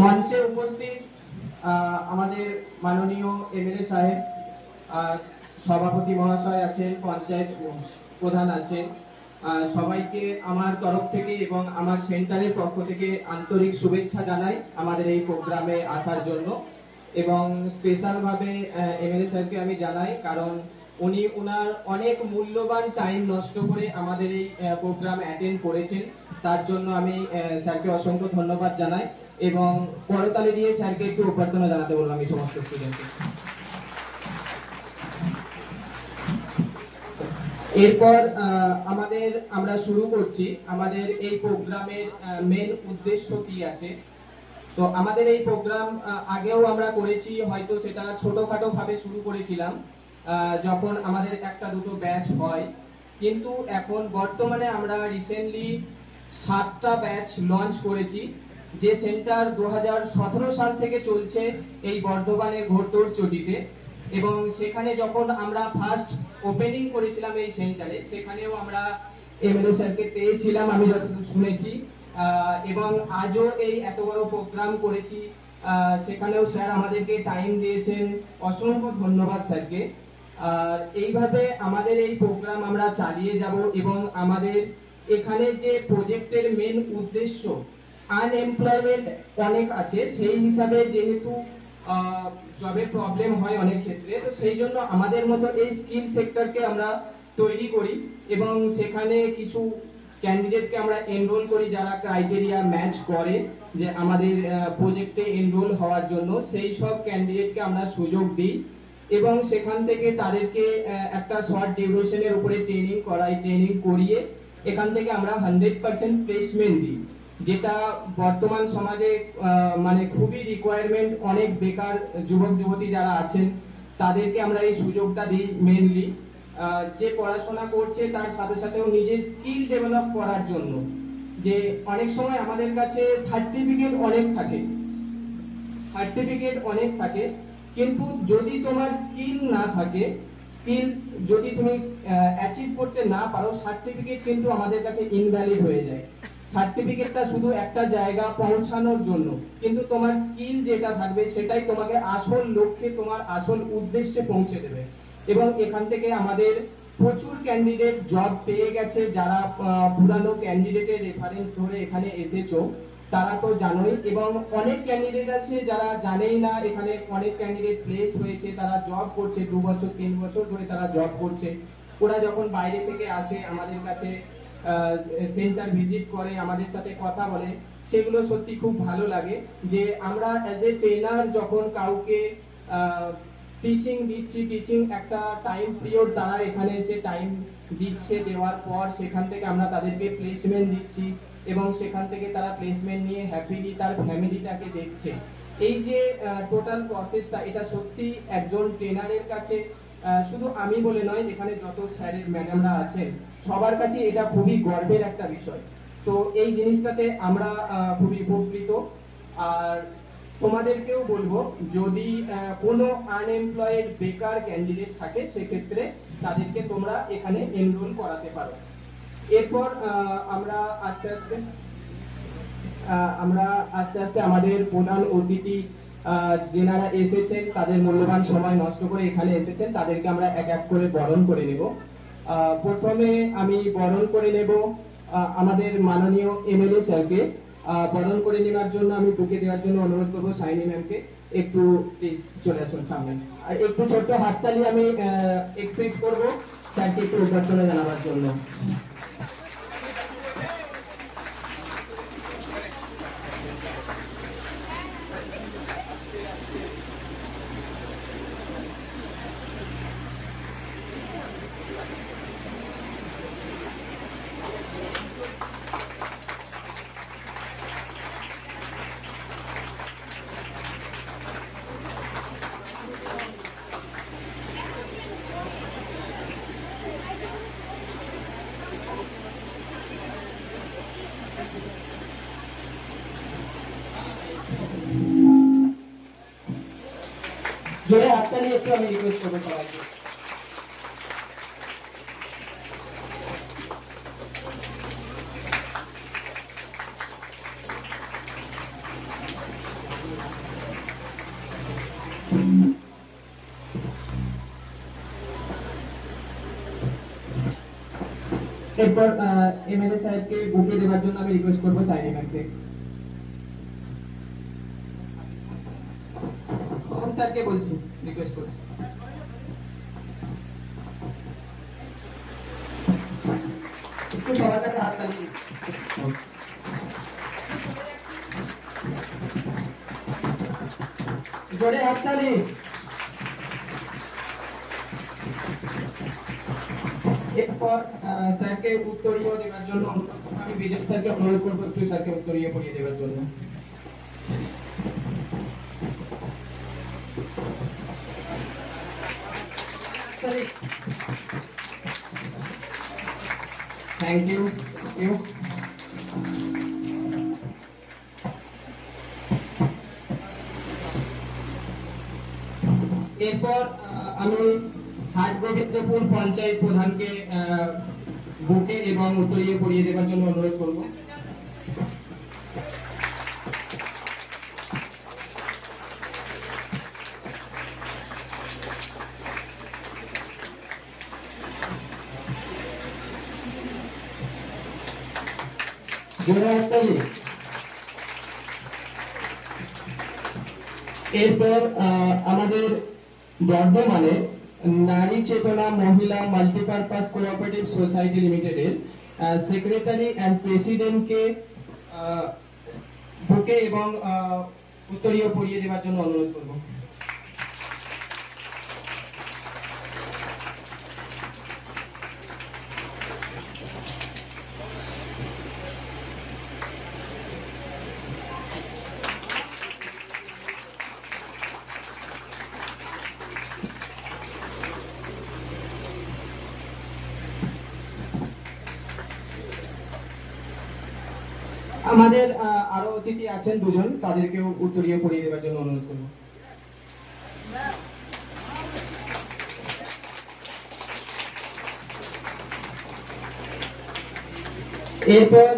মঞ্চে উপস্থিত আমাদের মাননীয় এমএলএ সাহেব, সভাপতি মহাশয় আছেন, পঞ্চায়েত প্রধান আছেন, সবাইকে আমার তরফ থেকে এবং আমার সেন্টারের পক্ষ থেকে আন্তরিক শুভেচ্ছা জানাই আমাদের এই প্রোগ্রামে আসার জন্য। এবং স্পেশাল ভাবে এমএলএ স্যারকে আমি জানাই, কারণ উনি ওনার অনেক মূল্যবান টাইম নষ্ট করে আমাদের এই প্রোগ্রাম অ্যাটেন্ড করেছেন। তার জন্য আমি স্যারকে অসংখ্য ধন্যবাদ জানাই এবং করতালি দিয়ে স্যারকে একটু অভ্যর্থনা জানাতে বললাম এই সমস্ত স্টুডেন্টকে। এরপর আমরা শুরু করছি আমাদের এই প্রোগ্রামের মেন উদ্দেশ্য কি আছে। তো আমাদের এই প্রোগ্রাম আগেও আমরা করেছি, হয়তো সেটা ছোটখাটো ভাবে শুরু করেছিলাম যখন আমাদের একটা দুটো ব্যাচ হয়, কিন্তু এখন বর্তমানে আমরা রিসেন্টলি 7টা ব্যাচ লঞ্চ করেছি, যে সেন্টার 2017 সাল থেকে চলছে এই বর্ধমানের ঘোড়দৌড় চটিতে। এবং সেখানে যখন আমরা ফার্স্ট ওপেনিং করেছিলাম এই সেন্টারে, সেখানেও আমরা এমএলএ স্যারকে পেয়েছিলাম আমি যতদূর শুনেছি। এবং আজও এই এত বড় প্রোগ্রাম করেছি, সেখানেও স্যার আমাদেরকে টাইম দিয়েছেন, অসংখ্য ধন্যবাদ স্যারকে। আর এইভাবে আমাদের এই প্রোগ্রাম আমরা চালিয়ে যাব এবং আমাদের এখানে যে প্রজেক্টের মেন উদ্দেশ্য, আনএমপ্লয়মেন্ট অনেক আছে, সেই হিসাবে যেহেতু জবের প্রবলেম হয় অনেক ক্ষেত্রে, তো সেই জন্য আমাদের মতো এই স্কিল সেক্টরকে আমরা তৈরি করি এবং সেখানে কিছু ক্যান্ডিডেটকে আমরা এনরোল করি যারা ক্রাইটেরিয়া ম্যাচ করে যে আমাদের প্রজেক্টে এনরোল হওয়ার জন্য, সেই সব ক্যান্ডিডেটকে আমরা সুযোগ দিই এবং সেখান থেকে তাদেরকে একটা শর্ট ডিউরেশনের উপরে ট্রেনিং করাই, ট্রেনিং করিয়ে এখান থেকে আমরা 100% প্লেসমেন্ট দিই, যেটা বর্তমান সমাজে মানে খুবই রিকোয়ারমেন্ট। অনেক বেকার যুবক যুবতী যারা আছেন তাদেরকে আমরা এই সুযোগটা দিই মেনলি, যে পড়াশোনা করছে তার সাথে সাথেও নিজের স্কিল ডেভেলপ করার জন্য। যে অনেক সময় আমাদের কাছে সার্টিফিকেট অনেক থাকে, কিন্তু যদি তোমার স্কিল না থাকে, স্কিল যদি তুমি অ্যাচিভ করতে না পারো, সার্টিফিকেট কিন্তু আমাদের কাছে ইনভ্যালিড হয়ে যায়। সার্টিফিকেটটা শুধু একটা জায়গা পৌঁছানোর জন্য, কিন্তু তোমার স্কিল যেটা থাকবে সেটাই তোমাকে আসল লক্ষ্যে, তোমার আসল উদ্দেশ্যে পৌঁছে দেবে। এবং এখান থেকে আমাদের প্রচুর ক্যান্ডিডেট জব পেয়ে গেছে, যারা পুরানো ক্যান্ডিডেটের রেফারেন্স ধরে এখানে এসেছো তারা তো জানোই, এবং অনেক ক্যান্ডিডেট আছে যারা জানেই না, এখানে অনেক ক্যান্ডিডেট প্লেস হয়েছে, তারা জব করছে 2 বছর 3 বছর ধরে তারা জব করছে। ওরা যখন বাইরে থেকে আসে আমাদের কাছে সেন্টার ভিজিট করে, আমাদের সাথে কথা বলে, সেগুলো সত্যি খুব ভালো লাগে যে আমরা অ্যাজ এ ট্রেনার যখন কাউকে টিচিং দিচ্ছি, টিচিং একটা টাইম পিরিয়ড তারা এখানে এসে টাইম দিচ্ছে, দেওয়ার পর সেখান থেকে আমরা তাদেরকে প্লেসমেন্ট দিচ্ছি এবং সেখান থেকে তারা প্লেসমেন্ট নিয়ে হ্যাপিলি তার ফ্যামিলিটাকে দেখছে। এই যে টোটাল প্রসেসটা, এটা সত্যি একজন ট্রেনারের কাছে, শুধু আমি বলে নয়, এখানে যত স্যারের ম্যাডামরা আছেন সবার কাছে এটা খুবই গর্বের একটা বিষয়। তো এই জিনিসটাতে আমরা খুবই উপকৃত। আর তোমাদেরকেও বলবো, যদি কোনো আনএমপ্লয়েড বেকার ক্যান্ডিডেট থাকে সেক্ষেত্রে তাদেরকে তোমরা এখানে এনরোল করাতে পারো। এরপর আমরা আস্তে আস্তে আমাদের প্রধান অতিথি যেনারা এসেছেন, তাদের মূল্যবান সময় নষ্ট করে এখানে এসেছেন, তাদেরকে আমরা এক এক করে বরণ করে নেব। প্রথমে আমি বরণ করে নেব আমাদের মাননীয় এমএলএ স্যারকে। বরণ করে নেওয়ার জন্য আমি বুকে দেওয়ার জন্য অনুরোধ করবো সাইনি ম্যামকে, একটু প্লিজ চলে আসুন সামনে। আর একটু ছোট্ট হাততালি আমি এক্সপেক্ট করবো স্যারকে একটু অভ্যর্থনা জানাবার জন্য। জোরে হাততালি একটু আমি রিকোয়েস্ট করবো সবাইকে। এরপর এমএলএ সাহেবকে বুকে দেওয়ার জন্য আমি রিকোয়েস্ট করবো সাইনি ম্যামকে। ওম স্যারকে বলছি, রিকোয়েস্ট করছি। একটু সবার কাছে হাত তালি। জোরে হাত তালি। এরপর স্যারকে উত্তরীয় দেওয়ার জন্য অনুরোধ করবো। আমি বিজেপি স্যারকে অনুরোধ করবো একটু স্যারকে উত্তরীয় পড়িয়ে দেওয়ার জন্য। Thank you. এরপর আমি হাটগোবিন্দপুর পঞ্চায়েত প্রধানকে বুকে এবং উত্তরীয় পড়িয়ে দেওয়ার জন্য অনুরোধ করব। এরপর আমাদের বর্ধমানে নারী চেতনা মহিলা মাল্টিপারপাস কোঅপারেটিভ সোসাইটি লিমিটেডের সেক্রেটারি অ্যান্ড প্রেসিডেন্টকে বুকে এবং উত্তরীয় পড়িয়ে দেওয়ার জন্য অনুরোধ করব। আমাদের আরো অতিথি আছেন দুজন, তাদেরকেও উত্তরীয় পড়িয়ে দেওয়ার জন্য অনুরোধ করব। এরপর